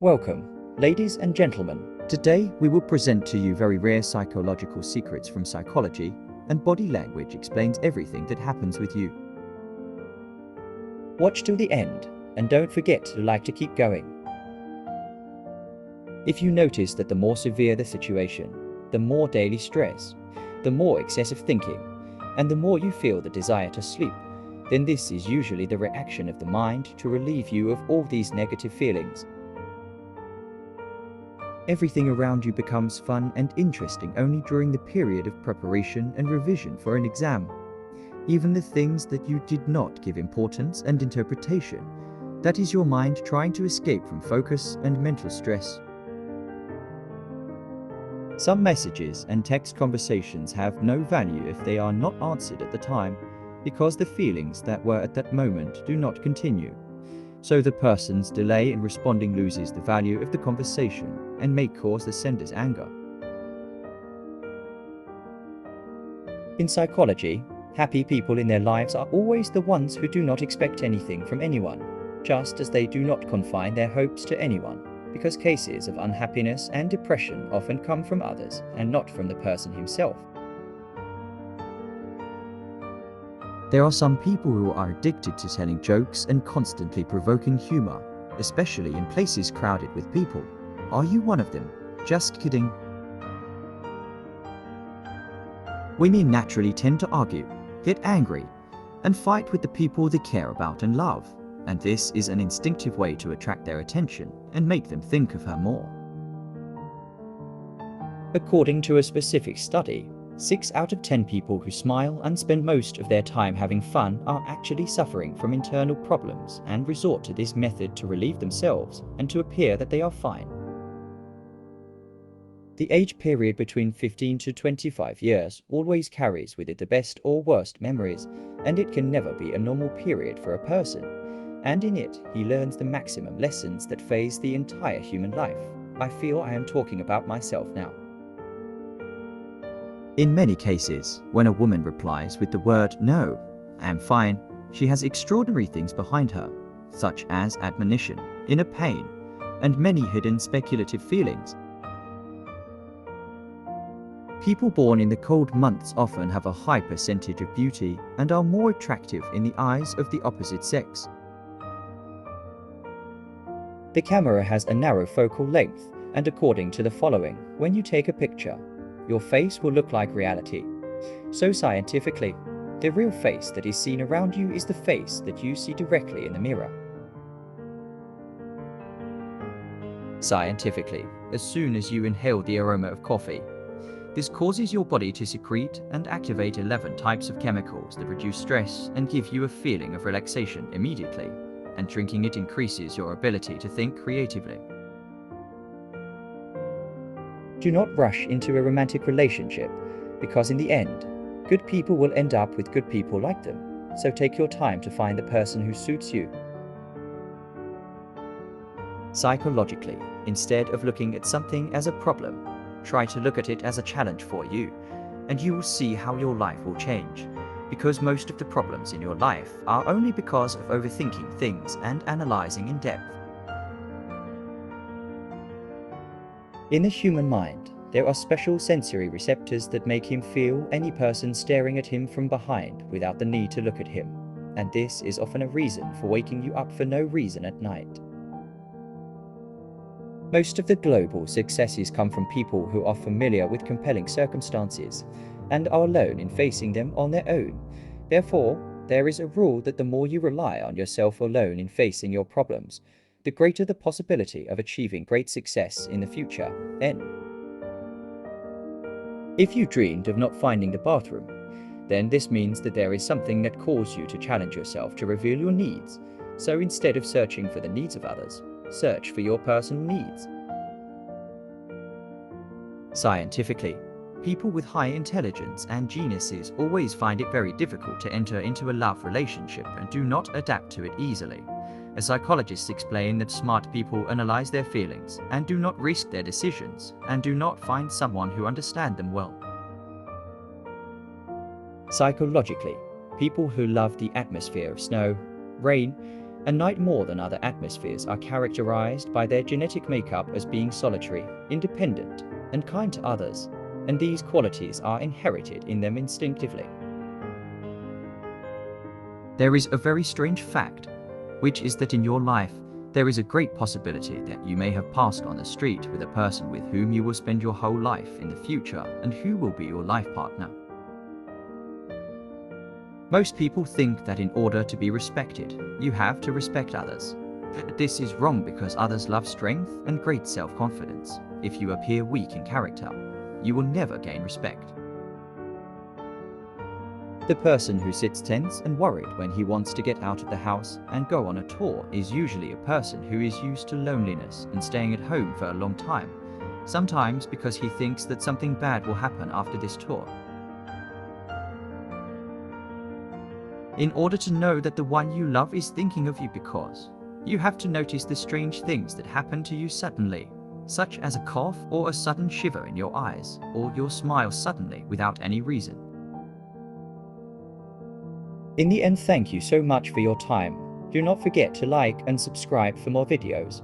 Welcome, ladies and gentlemen. Today we will present to you very rare psychological secrets from psychology, and body language explains everything that happens with you. Watch till the end, and don't forget to like to keep going. If you notice that the more severe the situation, the more daily stress, the more excessive thinking, and the more you feel the desire to sleep, then this is usually the reaction of the mind to relieve you of all these negative feelings. Everything around you becomes fun and interesting only during the period of preparation and revision for an exam. Even the things that you did not give importance and interpretation, that is your mind trying to escape from focus and mental stress. Some messages and text conversations have no value if they are not answered at the time, because the feelings that were at that moment do not continue. So the person's delay in responding loses the value of the conversation and may cause the sender's anger. In psychology, happy people in their lives are always the ones who do not expect anything from anyone, just as they do not confine their hopes to anyone, because cases of unhappiness and depression often come from others and not from the person himself. There are some people who are addicted to telling jokes and constantly provoking humor, especially in places crowded with people. Are you one of them? Just kidding. Women naturally tend to argue, get angry, and fight with the people they care about and love, and this is an instinctive way to attract their attention and make them think of her more. According to a specific study, 6 out of 10 people who smile and spend most of their time having fun are actually suffering from internal problems and resort to this method to relieve themselves and to appear that they are fine. The age period between 15 to 25 years always carries with it the best or worst memories, and it can never be a normal period for a person. And in it, he learns the maximum lessons that phase the entire human life. I feel I am talking about myself now. In many cases, when a woman replies with the word "no, I am fine," she has extraordinary things behind her, such as admonition, inner pain, and many hidden speculative feelings. People born in the cold months often have a high percentage of beauty and are more attractive in the eyes of the opposite sex. The camera has a narrow focal length, and according to the following, when you take a picture, your face will look like reality. So scientifically, the real face that is seen around you is the face that you see directly in the mirror. Scientifically, as soon as you inhale the aroma of coffee, this causes your body to secrete and activate 11 types of chemicals that reduce stress and give you a feeling of relaxation immediately, and drinking it increases your ability to think creatively. Do not rush into a romantic relationship, because in the end, good people will end up with good people like them, so take your time to find the person who suits you. Psychologically, instead of looking at something as a problem, try to look at it as a challenge for you, and you will see how your life will change, because most of the problems in your life are only because of overthinking things and analyzing in depth. In the human mind, there are special sensory receptors that make him feel any person staring at him from behind without the need to look at him, and this is often a reason for waking you up for no reason at night. Most of the global successes come from people who are familiar with compelling circumstances and are alone in facing them on their own. Therefore, there is a rule that the more you rely on yourself alone in facing your problems, the greater the possibility of achieving great success in the future. N. If you dreamed of not finding the bathroom, then this means that there is something that calls you to challenge yourself to reveal your needs. So instead of searching for the needs of others, search for your personal needs. Scientifically, people with high intelligence and geniuses always find it very difficult to enter into a love relationship and do not adapt to it easily. As psychologists explain that smart people analyze their feelings and do not risk their decisions and do not find someone who understands them well. Psychologically, people who love the atmosphere of snow, rain, A night more than other atmospheres are characterized by their genetic makeup as being solitary, independent, and kind to others, and these qualities are inherited in them instinctively. There is a very strange fact, which is that in your life, there is a great possibility that you may have passed on the street with a person with whom you will spend your whole life in the future and who will be your life partner. Most people think that in order to be respected, you have to respect others. But this is wrong because others love strength and great self-confidence. If you appear weak in character, you will never gain respect. The person who sits tense and worried when he wants to get out of the house and go on a tour is usually a person who is used to loneliness and staying at home for a long time, sometimes because he thinks that something bad will happen after this tour. In order to know that the one you love is thinking of you, because you have to notice the strange things that happen to you suddenly, such as a cough or a sudden shiver in your eyes, or your smile suddenly without any reason. In the end, thank you so much for your time. Do not forget to like and subscribe for more videos.